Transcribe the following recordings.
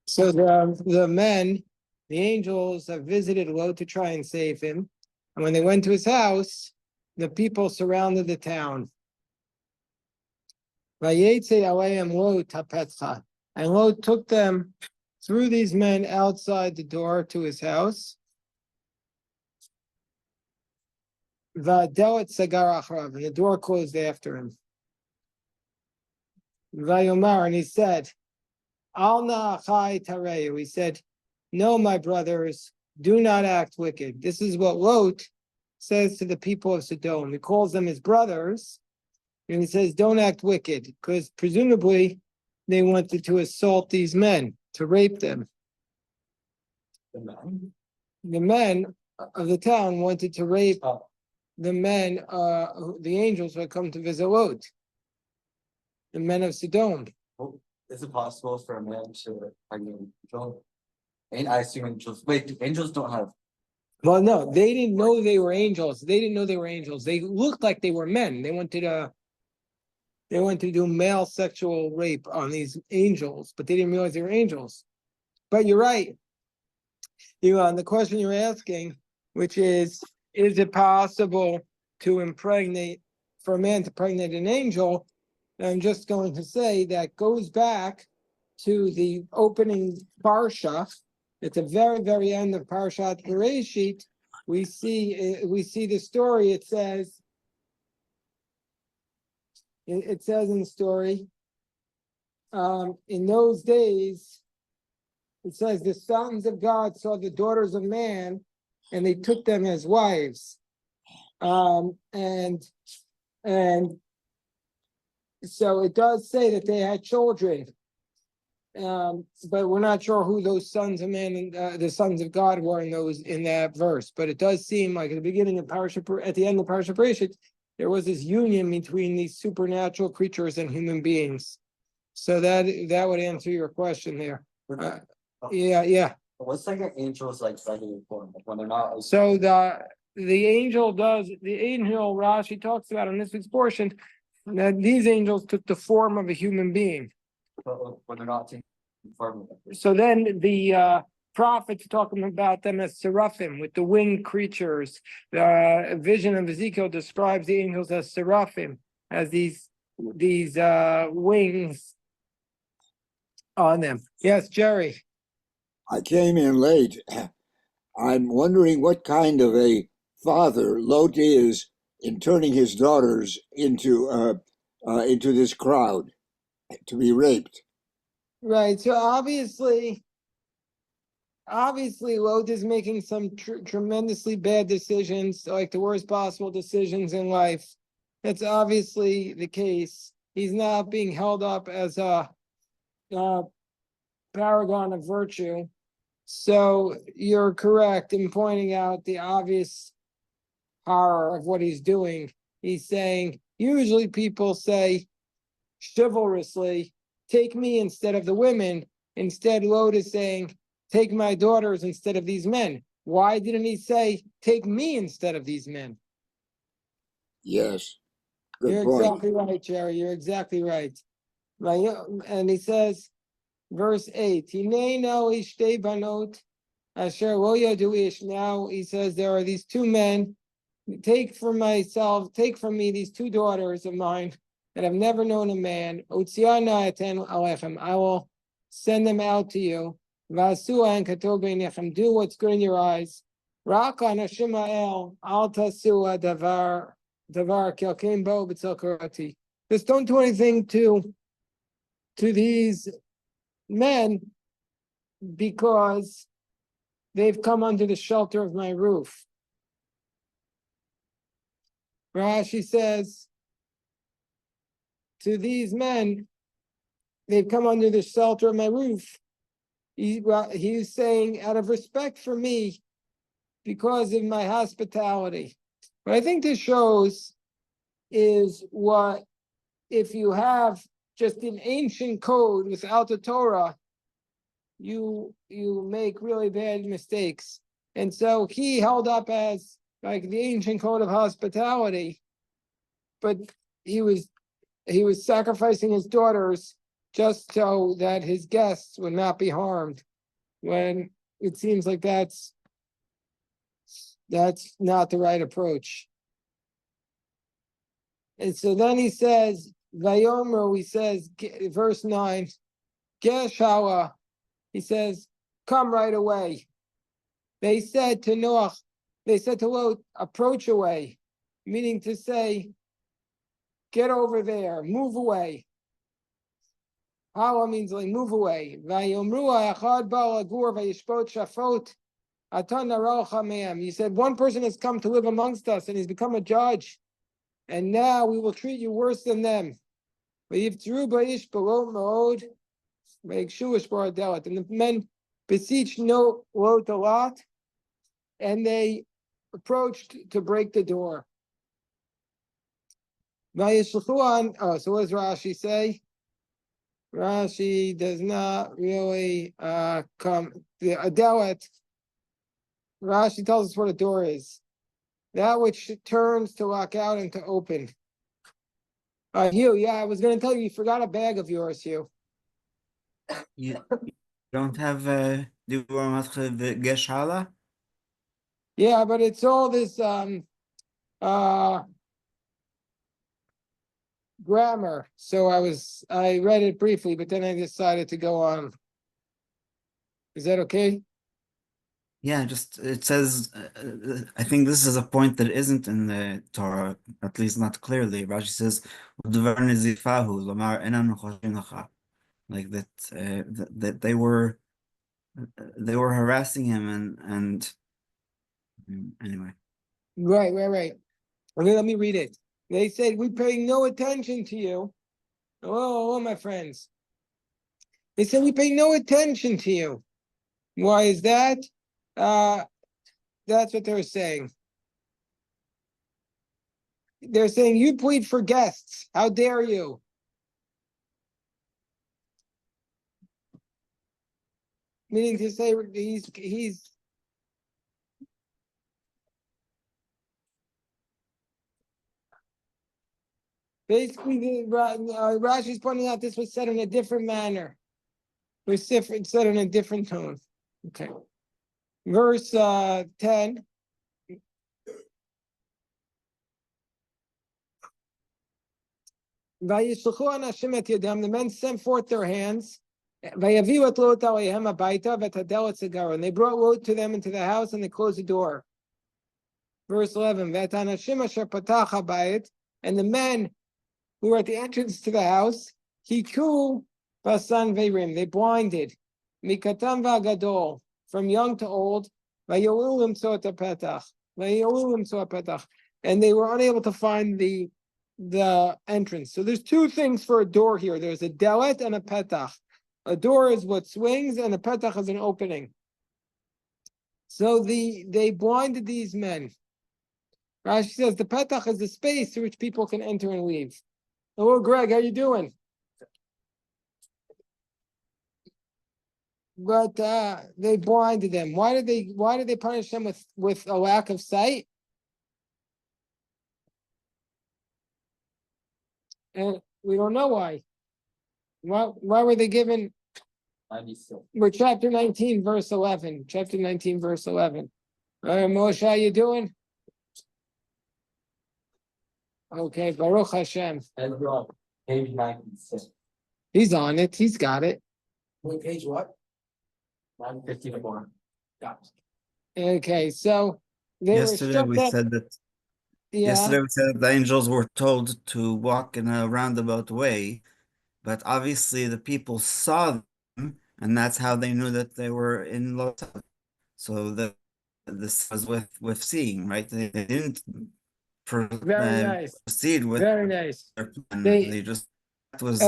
So the angels have visited Lot to try and save him. And when they went to his house, the people surrounded the town. And Lot took them through these men outside the door to his house. And the door closed after him. And he said, he said, no, my brothers, do not act wicked. This is what Lot says to the people of Sodom. He calls them his brothers, and he says, don't act wicked, because presumably they wanted to assault these men, to rape them. The men of the town wanted to rape the men, the angels who had come to visit Lot, the men of Sodom. Is it possible for a man to pregnant an angel? And I assume angels. Wait, angels don't have. Well, no, they didn't know they were angels. They didn't know they were angels. They looked like they were men. They wanted to do male sexual rape on these angels, but they didn't realize they were angels. But you're right. On the question you're asking, which is it possible to impregnate, for a man to impregnate an angel? I'm just going to say that goes back to the opening parsha. At the very, very end of Parshat Bereshit, we see the story. It says in the story, in those days, it says the sons of God saw the daughters of man, and they took them as wives, and so it does say that they had children, but we're not sure who those sons of man and the sons of God were in that verse. But it does seem like at the beginning of at the end of Parashat Bereshit, there was this union between these supernatural creatures and human beings. So that would answer your question there. Yeah. What's like an angel's like regular form, like when they're not? So the angel Rashi talks about in this week's portion that these angels took the form of a human being. But when they're not taking form of it. So then the prophets talking about them as seraphim, with the winged creatures. The vision of Ezekiel describes the angels as seraphim, as these wings on them. Yes, Jerry. I came in late. I'm wondering what kind of a father Lot is in turning his daughters into this crowd to be raped. Right. So obviously Lot is making some tremendously bad decisions, like the worst possible decisions in life. That's obviously the case. He's not being held up as a paragon of virtue. So you're correct in pointing out the obvious horror of what he's doing. He's saying, usually people say chivalrously, take me instead of the women. Instead, Lot is saying, take my daughters instead of these men. Why didn't he say, take me instead of these men? Yes. You're exactly right, Jerry. You're exactly right. And he says, verse 8, now he says there are these two men. Take from me these two daughters of mine that have never known a man. I will send them out to you. Do what's good in your eyes. Just don't do anything to these men, because they've come under the shelter of my roof. Rashi says, to these men, they've come under the shelter of my roof. He's saying, out of respect for me, because of my hospitality. What I think this shows is what, if you have just an ancient code without the Torah, you make really bad mistakes. And so he held up as like the ancient code of hospitality, but he was sacrificing his daughters just so that his guests would not be harmed, when it seems like that's not the right approach. And so then he says, Vayomer, he says, verse 9, Geshawa, he says, come right away. They said to Lot, approach away, meaning to say, get over there, move away. Hawa means like move away. He said, one person has come to live amongst us and he's become a judge. And now we will treat you worse than them. And the men beseeched Lot a lot, and they approached to break the door. So what does Rashi say? Rashi does not really come. The Adelet, Rashi tells us what a door is. That which turns to lock out and to open. Hugh, yeah, I was going to tell you, you forgot a bag of yours, Hugh. You don't have Geshala? Yeah, but it's all this grammar. So I read it briefly, but then I decided to go on. Is that okay? Yeah, just it says, I think this is a point that isn't in the Torah, at least not clearly. Rashi says, like that, that they were harassing him and anyway. Right. Okay, let me read it. They said, we're paying no attention to you. Oh, my friends. They said, we pay no attention to you. Why is that? That's what they're saying. They're saying, you plead for guests. How dare you? Meaning to say he's basically, Rashi's pointing out this was said in a different manner. It was different, said in a different tone. Okay. Verse 10. The men sent forth their hands. And they brought Lot to them into the house and they closed the door. Verse 11. And the men who were at the entrance to the house, Hiku Basan Veirim, they blinded, Mikatam Vagadol, from young to old, Vayolim Sota Petach, and they were unable to find the entrance. So there's two things for a door here. There's a delet and a petach. A door is what swings, and a petach is an opening. So they blinded these men. Rashi says the petach is the space through which people can enter and leave. Hello, Greg. How you doing? But they blinded them. Why did they punish them with a lack of sight? And we don't know why. Why were they given? 96. We're chapter 19, verse 11. Chapter 19, verse 11. Moshe, how you doing? Okay, Baruch Hashem. Ezra, page 96. He's on it. He's got it. Wait, page what? 954. Got it. Okay, so they Yesterday were we said that the angels were told to walk in a roundabout way, but obviously the people saw them, and that's how they knew that they were in Lot. So this was with seeing, right? They didn't very nice. proceed with Very nice. their plan. They just that was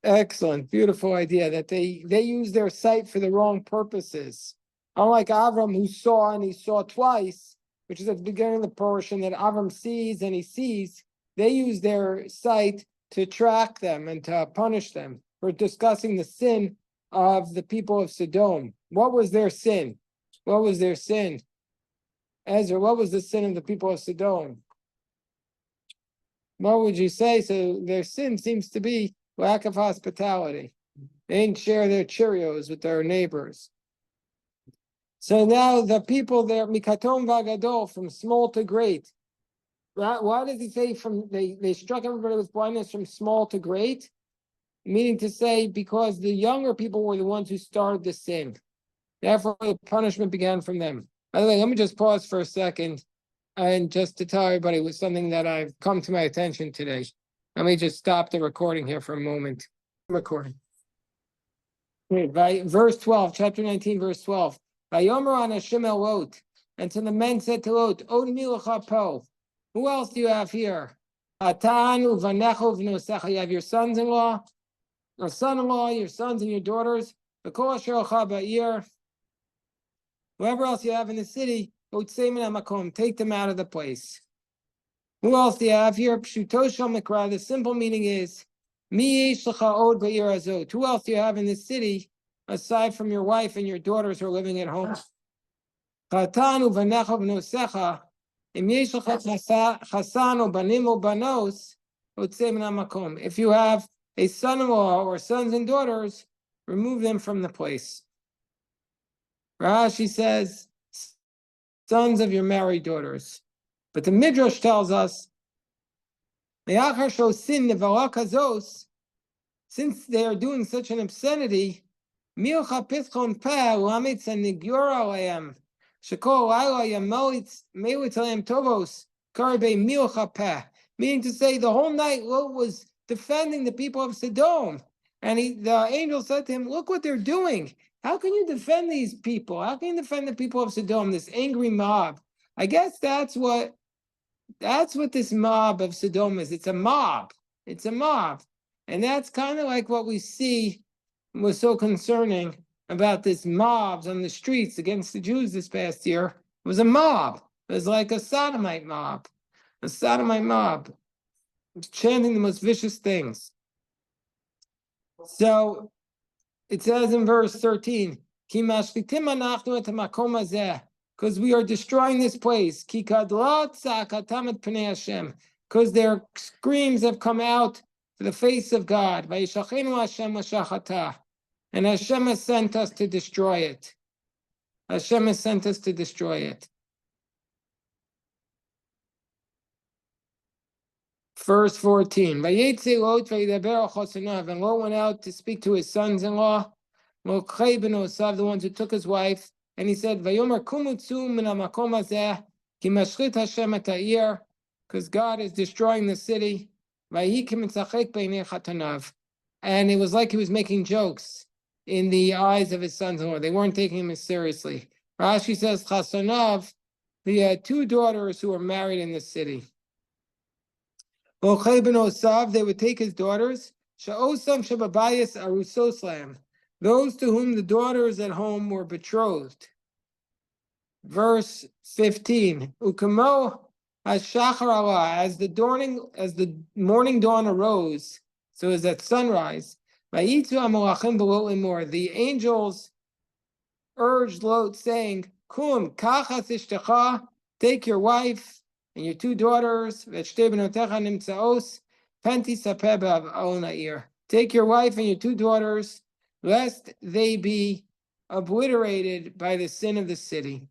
Excellent, beautiful idea that they use their sight for the wrong purposes. Unlike Avram, who saw and he saw twice, which is at the beginning of the portion that Avram sees and he sees, they use their sight to track them and to punish them. We're discussing the sin of the people of Sodom. What was their sin? What was their sin? Ezra, what was the sin of the people of Sodom? What would you say? So their sin seems to be lack of hospitality. They didn't share their Cheerios with their neighbors. So now the people there, Mikatom Vagadol, from small to great. Why does he say they struck everybody with blindness from small to great? Meaning to say, because the younger people were the ones who started the sin. Therefore, the punishment began from them. By the way, let me just pause for a second and just to tell everybody with something that I've come to my attention today. Let me just stop the recording here for a moment. Recording. Okay, verse 12, chapter 19, verse 12. Vayomer Anashim el Lot. And so the men said to Lot, Od milacha po. Who else do you have here? Atan uvanecho v'nosecha. You have your sons-in-law, your son-in-law, your sons and your daughters. V'kol asher lecha ba'ir. Whoever else you have in the city, take them out of the place. Who else do you have here? Pshuto shel mikra. The simple meaning is, Mi yesh lecha od ba'ir azot. Who else do you have in the city aside from your wife and your daughters who are living at home? Chatan uvanecho v'nosecha. If you have a son-in-law or sons and daughters, remove them from the place. Rashi says, sons of your married daughters. But the Midrash tells us, since they are doing such an obscenity, meaning to say, the whole night Lot was defending the people of Sodom. And the angel said to him, look what they're doing. How can you defend these people? How can you defend the people of Sodom, this angry mob? I guess that's what this mob of Sodom is. It's a mob. It's a mob. And that's kind of like what we see was so concerning about this mobs on the streets against the Jews this past year. It was a mob. It was like a Sodomite mob. A Sodomite mob. Chanting the most vicious things. So it says in verse 13, because we are destroying this place. Because their screams have come out to the face of God. And Hashem has sent us to destroy it. Hashem has sent us to destroy it. Verse 14. And Lot went out to speak to his sons-in-law, the ones who took his wife, and he said, because God is destroying the city. And it was like he was making jokes in the eyes of his sons-in-law. They weren't taking him as seriously. Rashi says, Chasanav, he had two daughters who were married in the city. They would take his daughters, those to whom the daughters at home were betrothed. Verse 15. As the morning dawn arose, so as at sunrise, the angels urged Lot, saying, take your wife and your two daughters, take your wife and your two daughters, lest they be obliterated by the sin of the city.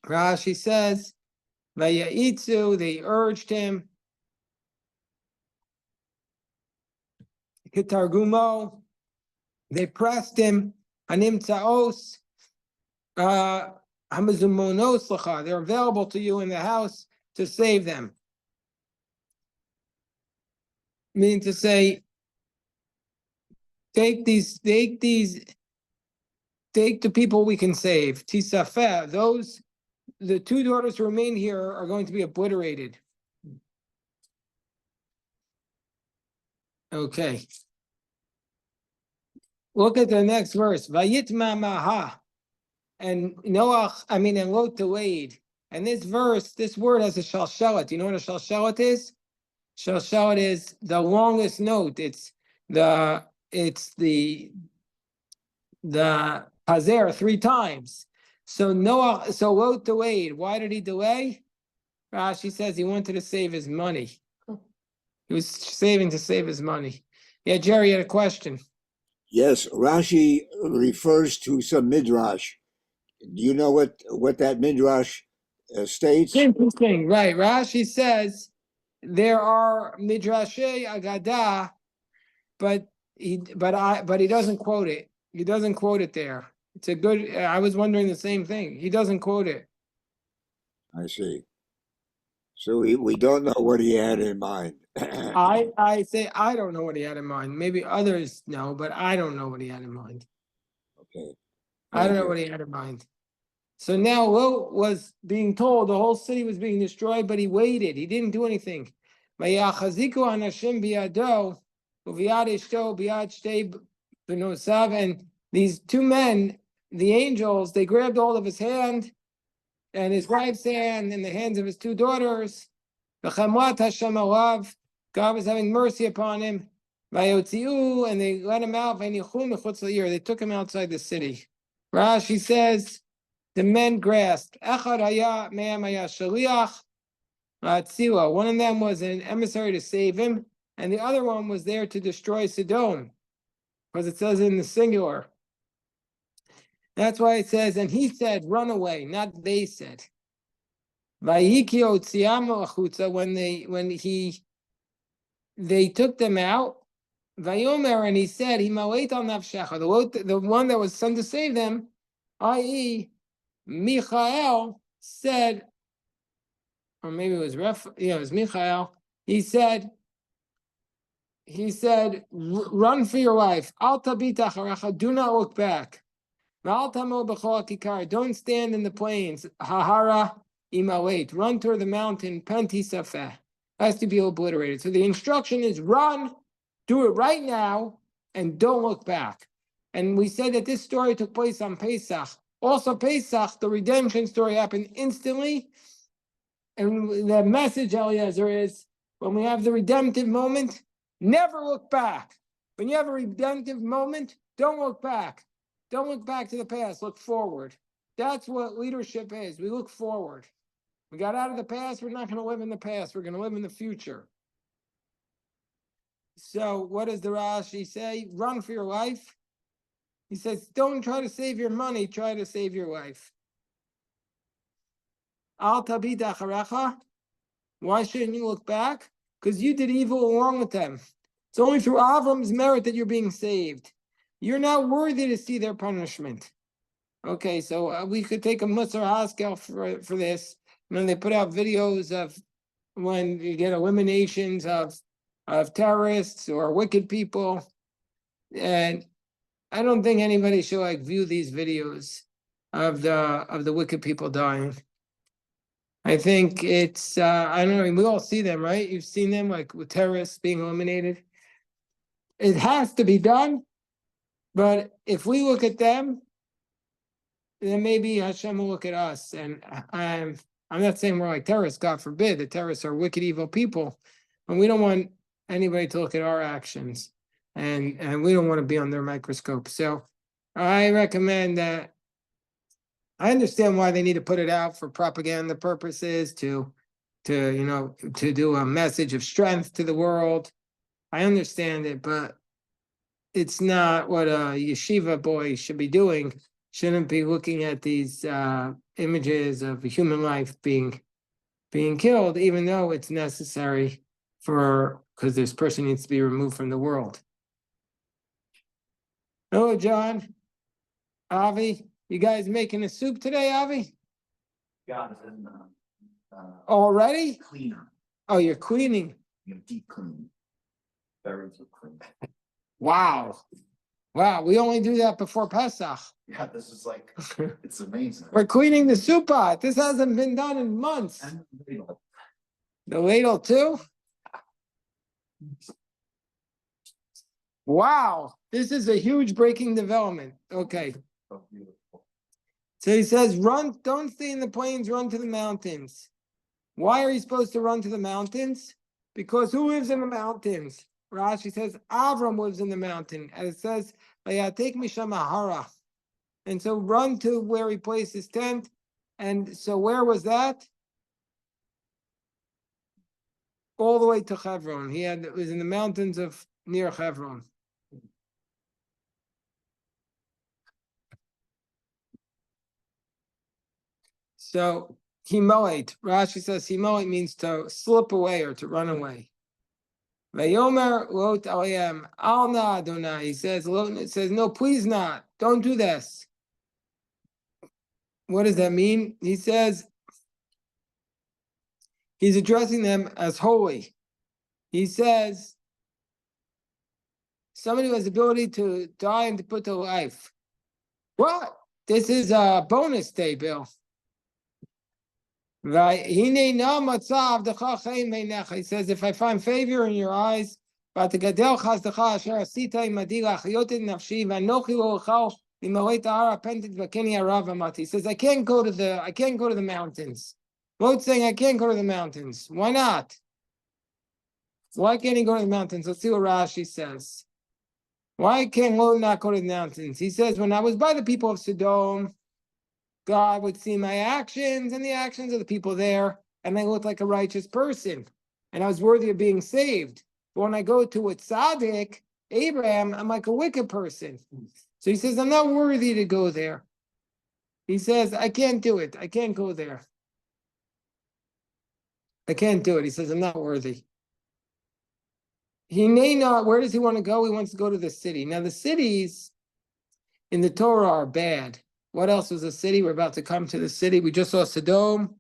Rashi says, they urged him. Kitargumo, they pressed him. Hanimtsaos, hamazumonos lacha. They're available to you in the house to save them. Meaning to say, take the people we can save. Tisafeh, the two daughters who remain here are going to be obliterated. Okay. Look at the next verse. Vayitma maha. And and Lot delayed. And this word has a shalshelet. You know what a shalshelet is? Shalshelet is the longest note. It's the hazer 3 times. So Lot delayed. Why did he delay? Rashi says he wanted to save his money. He was saving to save his money. Yeah, Jerry had a question. Yes, Rashi refers to some midrash. Do you know what that midrash states? Interesting, right? Rashi says there are midrashay agada, but he doesn't quote it. He doesn't quote it there. It's a good. I was wondering the same thing. He doesn't quote it. I see. So we don't know what he had in mind. I say I don't know what he had in mind. Maybe others know, but I don't know what he had in mind. Okay. I don't Thank know you. what he had in mind. So now Lot was being told the whole city was being destroyed, but he waited. He didn't do anything. Vayachaziku anashim biyado, uviyad ishto biyad shtei benosav. And these two men, the angels, they grabbed hold of his hand and his wife's hand and the hands of his two daughters. V'chamrat Hashem alav. God was having mercy upon him. Vayotziu, and they let him out. Vaynichu mechutz la'ir. They took him outside the city. Rashi says the men grasped. Echad haya me'am haya shaliach la'atzila. One of them was an emissary to save him, and the other one was there to destroy Sodom, because it says in the singular. That's why it says, and he said, run away, not they said. Vayiki otziamu achutza, when they took them out. Vayomer, and he said, Himaleit al nafshecha, the one that was sent to save them, i.e., Michael said, or maybe it was it was Michael. He said, run for your life. Al tabit acharecha, do not look back. V'al tamo b'chol kikar, don't stand in the plains. Hahara imaleit, run toward the mountain. Penti safeh, has to be obliterated. So the instruction is run, do it right now, and don't look back. And we said that this story took place on Pesach. Also, Pesach, the redemption story, happened instantly. And the message, Eliezer, is when we have the redemptive moment, never look back. When you have a redemptive moment, don't look back. Don't look back to the past, look forward. That's what leadership is. We look forward. We got out of the past, we're not going to live in the past, we're going to live in the future. So what does the Rashi say? Run for your life. He says, don't try to save your money, try to save your life. Al tabid acharecha. Why shouldn't you look back? Because you did evil along with them. It's only through Avram's merit that you're being saved. You're not worthy to see their punishment. Okay, so we could take a Musar Haskell for this. They put out videos of when you get eliminations of terrorists or wicked people. And I don't think anybody should view these videos of the wicked people dying. I think it's I don't know, we all see them, right? You've seen them with terrorists being eliminated. It has to be done, but if we look at them, then maybe Hashem will look at us. And I'm not saying we're like terrorists, God forbid. The terrorists are wicked, evil people, and we don't want anybody to look at our actions, and we don't want to be on their microscope. So I recommend that. I understand why they need to put it out for propaganda purposes to do a message of strength to the world. I understand it, but it's not what a yeshiva boy should be doing. Shouldn't be looking at these images of a human life being killed, even though it's necessary because this person needs to be removed from the world. Hello, John. Avi, you guys making a soup today, Avi? Yeah, it's in Already? cleaner. Oh, you're cleaning. You deep clean. Very deep clean. Wow. Wow, we only do that before Pesach. Yeah, this is it's amazing. We're cleaning the soup pot. This hasn't been done in months. And the ladle. The ladle too? Wow, this is a huge breaking development. Okay. So beautiful. So he says, run, don't stay in the plains, run to the mountains. Why are you supposed to run to the mountains? Because who lives in the mountains? Rashi says, Avram lives in the mountain. And it says, take Mishamahara. And so run to where he placed his tent. And so where was that? All the way to Hebron. It was in the mountains of near Hebron. So Himoit, Rashi says Himoit means to slip away or to run away. Vayomer lot alayem al na Adonai. He says, it says, no, please not. Don't do this. What does that mean? He says he's addressing them as holy. He says somebody who has the ability to die and to put to life. What? This is a bonus day, Bill. Right? He says, if I find favor in your eyes, he says, I can't go to the mountains. Lot's saying, I can't go to the mountains. Why not? Why can't he go to the mountains? Let's see what Rashi says. Why can't Lot not go to the mountains? He says, when I was by the people of Sodom, God would see my actions and the actions of the people there, and I looked like a righteous person, and I was worthy of being saved. But when I go to a tzaddik, Abraham, I'm like a wicked person. So he says, I'm not worthy to go there. He says, I can't do it. I can't go there. I can't do it. He says, I'm not worthy. He may not, where does he want to go? He wants to go to the city. Now, the cities in the Torah are bad. What else was a city? We're about to come to the city. We just saw Sodom.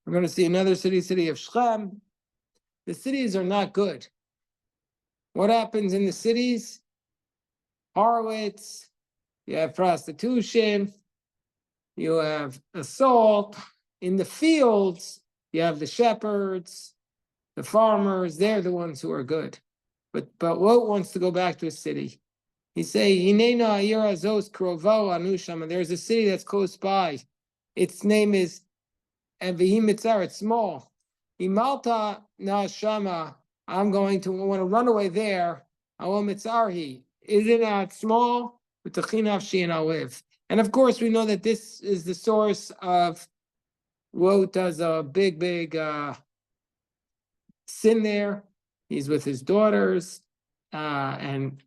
We're going to see another city of Shechem. The cities are not good. What happens in the cities? Harlots, you have prostitution, you have assault. In the fields, you have the shepherds, the farmers. They're the ones who are good. But Lot wants to go back to a city. He say, there's a city that's close by. Its name is Mitzar. It's small. Imalta na shama. I want to run away there. Mitzarhi. Is it not small? With the chinav and I'll live. And of course, we know that this is the source of Lot does a big sin there. He's with his daughters, and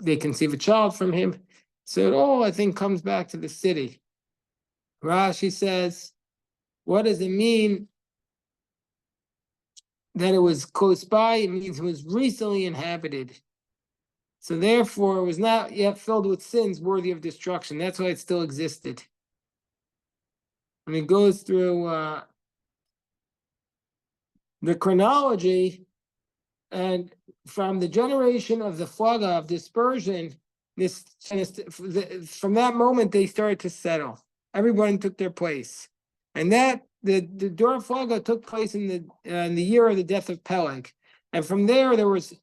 they conceive a child from him. So it all, I think, comes back to the city. Rashi says, what does it mean that it was close by? It means it was recently inhabited. So therefore, it was not yet filled with sins worthy of destruction. That's why it still existed. And it goes through the chronology, and from the generation of the Flaga of dispersion, from that moment they started to settle. Everyone took their place, and that the Dor Flaga took place in the year of the death of Peleg, and from there was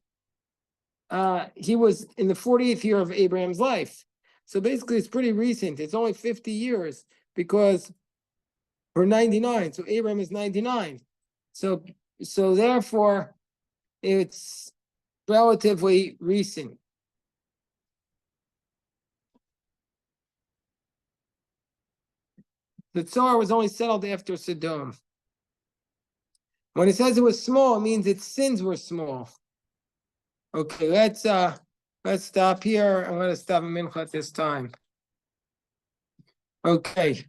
he was in the 40th year of Abraham's life. So basically, it's pretty recent. It's only 50 years because we're 99. So Abraham is 99. So therefore, it's relatively recent. The Tzor was only settled after Sodom. When it says it was small, it means its sins were small. Okay, let's stop here. I'm going to stop in Mincha at this time. Okay.